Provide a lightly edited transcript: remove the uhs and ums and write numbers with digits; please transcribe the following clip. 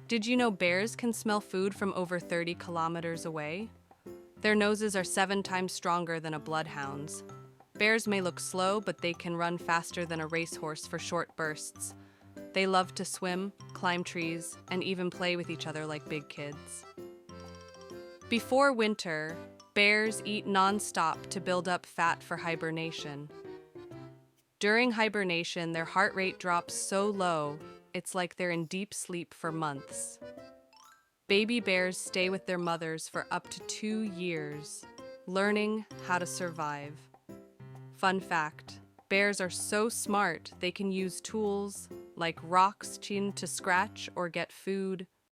Did you know bears can smell food from over 30 kilometers away? Their noses are 7 times stronger than a bloodhound's. Bears may look slow, but they can run faster than a racehorse for short bursts. They love to swim, climb trees, and even play with each other like big kids. Before winter, bears eat non-stop to build up fat for hibernation. During hibernation, their heart rate drops so low, it's like they're in deep sleep for months. Baby bears stay with their mothers for up to 2 years, learning how to survive. Fun fact, bears are so smart they can use tools like rocks to scratch or get food